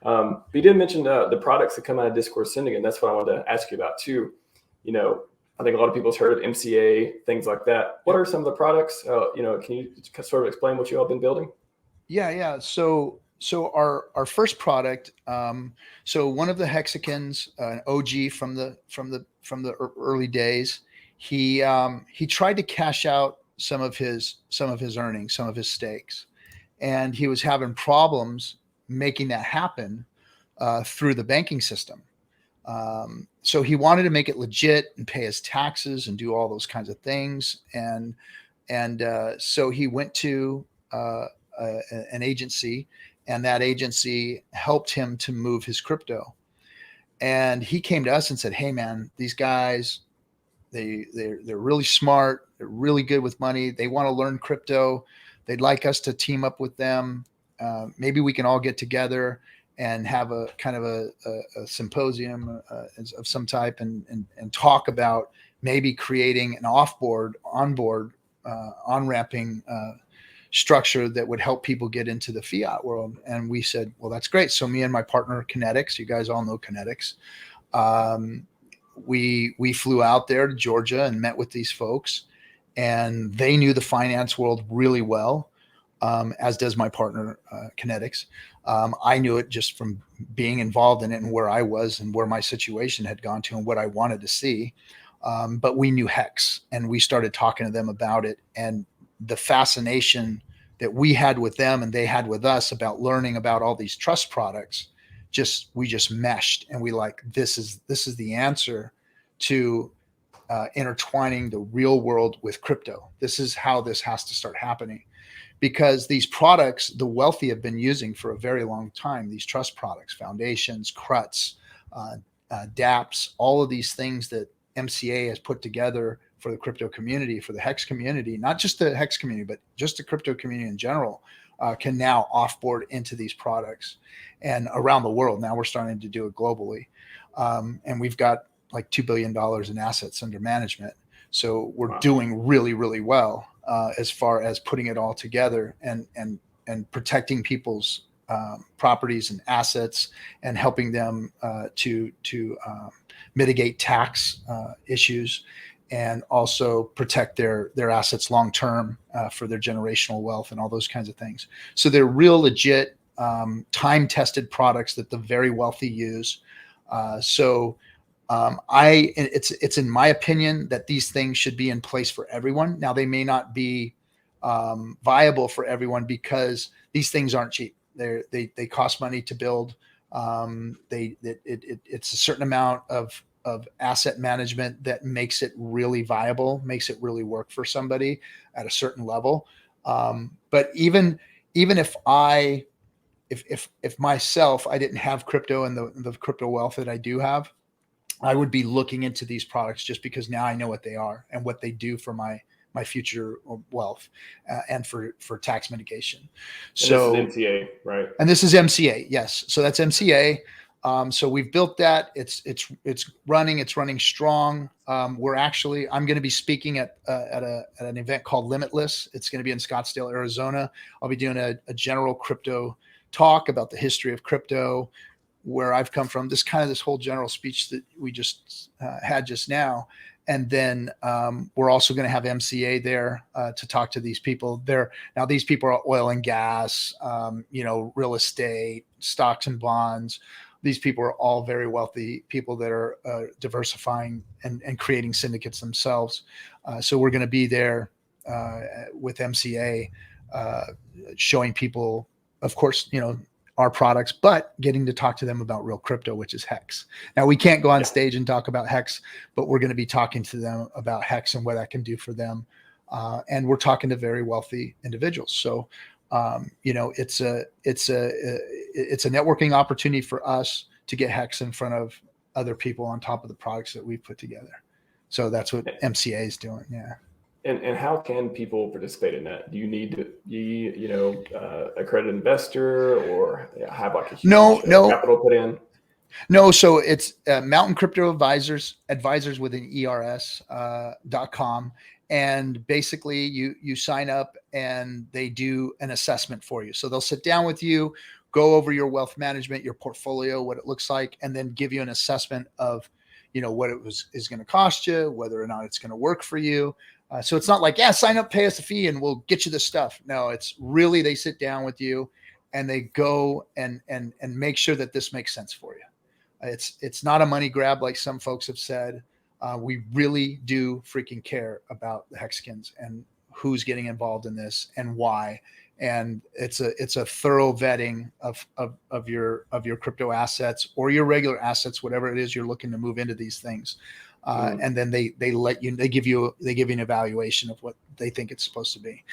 But you did mention the products that come out of Discord Syndicate. And that's what I wanted to ask you about too. I think a lot of people's heard of MCA, things like that. What are some of the products? Can you sort of explain what you all been building? Yeah. So our first product. So one of the hexagons, an OG from the early days, he tried to cash out some of his earnings, some of his stakes, and he was having problems making that happen through the banking system. So he wanted to make it legit and pay his taxes and do all those kinds of things. And so he went to an agency, and that agency helped him to move his crypto. And he came to us and said, "Hey man, these guys, they're really smart. They're really good with money. They want to learn crypto. They'd like us to team up with them. Maybe we can all get together and have a kind of a symposium of some type and talk about maybe creating an onboard on-ramping structure that would help people get into the fiat world." And we said, well, that's great. So me and my partner Kinetics, you guys all know Kinetics, we flew out there to Georgia and met with these folks, and they knew the finance world really well, as does my partner Kinetics. I knew it just from being involved in it and where I was and where my situation had gone to and what I wanted to see. But we knew Hex, and we started talking to them about it, and the fascination that we had with them and they had with us about learning about all these trust products, we just meshed, and we this is the answer to intertwining the real world with crypto. This is how this has to start happening, because these products the wealthy have been using for a very long time, these trust products, foundations, CRUTs, dApps, all of these things that MCA has put together for the crypto community, for the Hex community, not just the Hex community, but just the crypto community in general, can now offboard into these products, and around the world. Now we're starting to do it globally. And we've got like $2 billion in assets under management. So we're doing really, really well as far as putting it all together and protecting people's properties and assets, and helping them to mitigate tax issues, and also protect their assets long term for their generational wealth and all those kinds of things. So they're real legit, time tested products that the very wealthy use. It's in my opinion that these things should be in place for everyone. Now they may not be viable for everyone, because these things aren't cheap. They cost money to build. It's a certain amount of asset management that makes it really viable, makes it really work for somebody at a certain level. But even if myself, I didn't have crypto and the crypto wealth that I do have, I would be looking into these products, just because now I know what they are and what they do for my future wealth and for tax mitigation. So this is MCA, right? And this is MCA. Yes. So that's MCA. So we've built that. It's running strong. I'm going to be speaking at an event called Limitless. It's going to be in Scottsdale, Arizona. I'll be doing a general crypto talk about the history of crypto, where I've come from, this whole general speech that we just had just now. And then we're also going to have MCA there to talk to these people. Now these people are oil and gas, real estate, stocks and bonds. These people are all very wealthy people that are diversifying and creating syndicates themselves. So we're going to be there with MCA, showing people, of course, our products, but getting to talk to them about real crypto, which is Hex. Now we can't go on stage and talk about Hex, but we're going to be talking to them about Hex and what that can do for them. And we're talking to very wealthy individuals. So, it's a networking opportunity for us to get Hex in front of other people on top of the products that we've put together. So that's what MCA is doing. Yeah. And how can people participate in that? Do you need to be, accredited investor, or have like a huge capital put in? No. So it's Mountain Crypto Advisors with an ERS.com. And basically you sign up and they do an assessment for you. So they'll sit down with you, go over your wealth management, your portfolio, what it looks like, and then give you an assessment of, what it is going to cost you, whether or not it's going to work for you. So it's not like, yeah, sign up, pay us a fee, and we'll get you the stuff. No, it's really, they sit down with you and they go and make sure that this makes sense for you. It's not a money grab like some folks have said. We really do freaking care about the Hexagons and who's getting involved in this and why. And it's a thorough vetting of your crypto assets or your regular assets, whatever it is you're looking to move into these things. And then they give you an evaluation of what they think it's supposed to be.